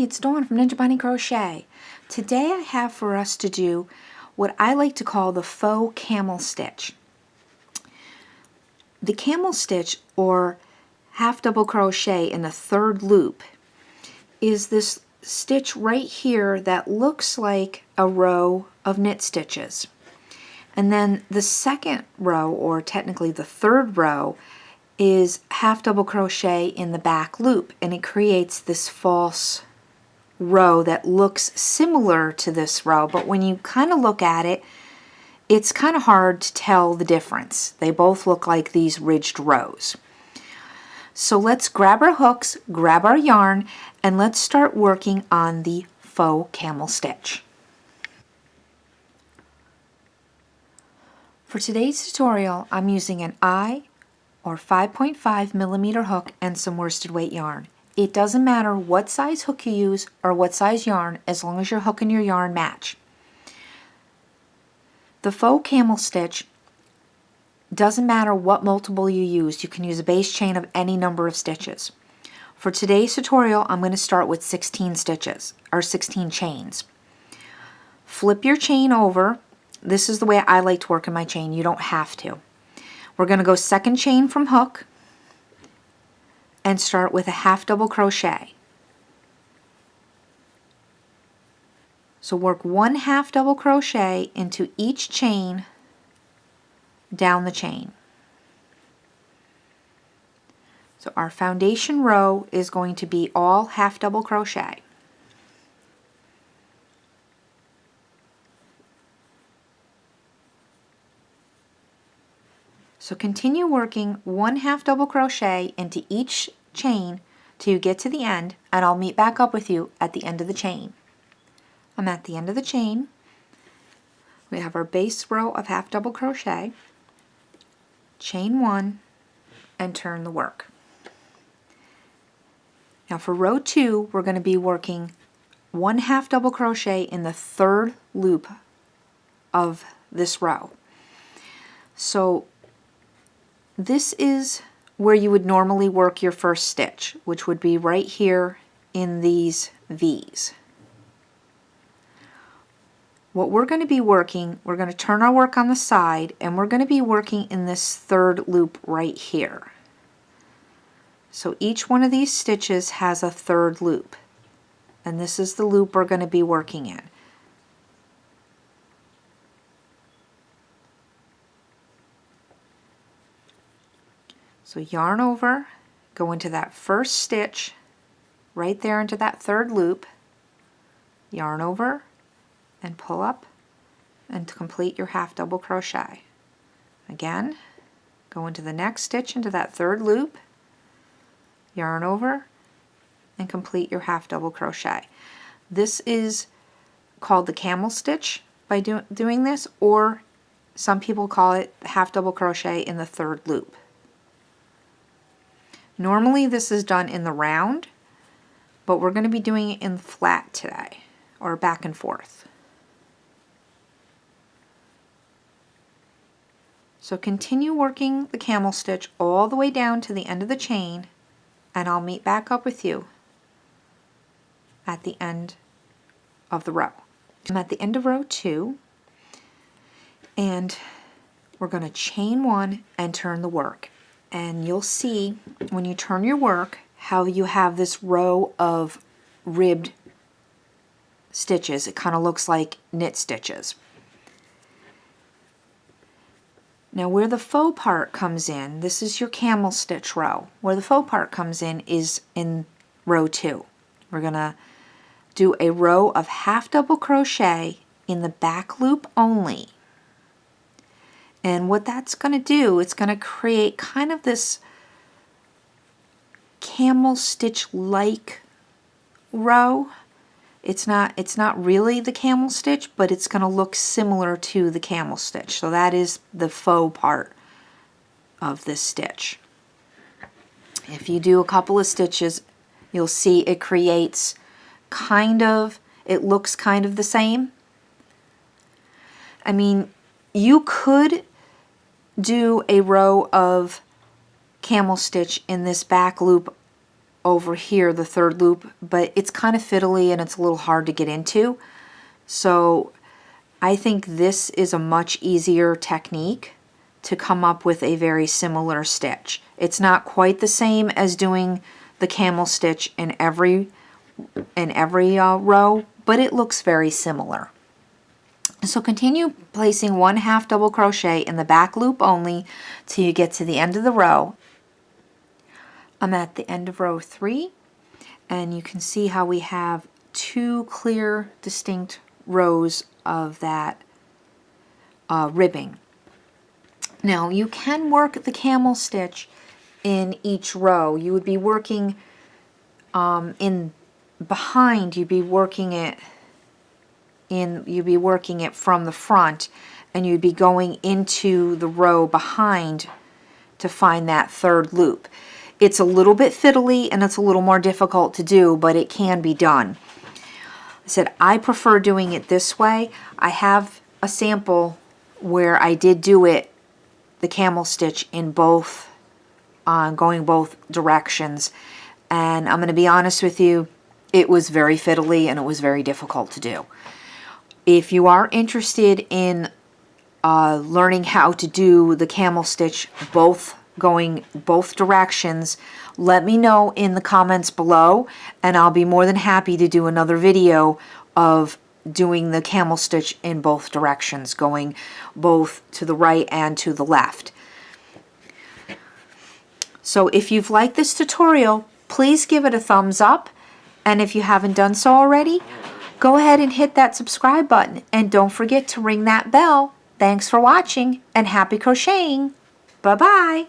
it's Dawn from Ninja Bunny Crochet. Today I have for us to do what I like to call the faux camel stitch. The camel stitch, or half double crochet in the third loop, is this stitch right here that looks like a row of knit stitches. And then the second row, or technically the third row, is half double crochet in the back loop, and it creates this false row that looks similar to this row, but when you kind of look at it, it's kind of hard to tell the difference. They both look like these ridged rows. So let's grab our hooks, grab our yarn, and let's start working on the faux camel stitch. For today's tutorial, I'm using an eye or 5.5 millimeter hook and some worsted weight yarn. It doesn't matter what size hook you use or what size yarn, as long as your hook and your yarn match. The faux camel stitch doesn't matter what multiple you use. You can use a base chain of any number of stitches. For today's tutorial, I'm going to start with 16 stitches, or 16 chains. Flip your chain over. This is the way I like to work in my chain. You don't have to. We're going to go second chain from hook and start with a half double crochet. So work one half double crochet into each chain down the chain. So our foundation row is going to be all half double crochet. So continue working one half double crochet into each chain till you get to the end, and I'll meet back up with you at the end of the chain. I'm at the end of the chain. We have our base row of half double crochet, chain one, and turn the work. Now for row 2, we're going to be working one half double crochet in the third loop of this row. So this is where you would normally work your first stitch, which would be right here in these V's. What we're going to be working, we're going to turn our work on the side, and we're going to be working in this third loop right here. So each one of these stitches has a third loop, and this is the loop we're going to be working in. So yarn over, go into that first stitch, right there into that third loop, yarn over, and pull up and complete your half double crochet. Again, go into the next stitch into that third loop, yarn over, and complete your half double crochet. This is called the camel stitch by doing this, or some people call it half double crochet in the third loop. Normally this is done in the round, but we're going to be doing it in flat today, or back and forth. So continue working the camel stitch all the way down to the end of the chain, and I'll meet back up with you at the end of the row. I'm at the end of row 2, and we're going to chain one and turn the work. And you'll see when you turn your work how you have this row of ribbed stitches. It kind of looks like knit stitches. Now where the faux part comes in, this is your camel stitch row. Where the faux part comes in is in row 2. We're going to do a row of half double crochet in the back loop only. And what that's going to do, it's going to create kind of this camel stitch-like row. It's not really the camel stitch, but it's going to look similar to the camel stitch. So that is the faux part of this stitch. If you do a couple of stitches, you'll see it creates it looks kind of the same. I mean, you could do a row of camel stitch in this back loop over here, the third loop, but it's kind of fiddly and it's a little hard to get into. So I think this is a much easier technique to come up with a very similar stitch. It's not quite the same as doing the camel stitch in every row, but it looks very similar. So continue placing 1/2 double crochet in the back loop only till you get to the end of the row. I'm at the end of row 3, and you can see how we have 2 clear, distinct rows of that ribbing. Now you can work the camel stitch in each row. You would be working in behind. You'd be working it from the front, and you'd be going into the row behind to find that third loop. It's a little bit fiddly and it's a little more difficult to do, but it can be done. I said I prefer doing it this way. I have a sample where I did do it, the camel stitch, in both, going both directions, and I'm going to be honest with you, it was very fiddly and it was very difficult to do. If you are interested in learning how to do the camel stitch going both directions, let me know in the comments below, and I'll be more than happy to do another video of doing the camel stitch in both directions, going both to the right and to the left. So if you've liked this tutorial, please give it a thumbs up, and if you haven't done so already, go ahead and hit that subscribe button, and don't forget to ring that bell. Thanks for watching, and happy crocheting! Bye-bye!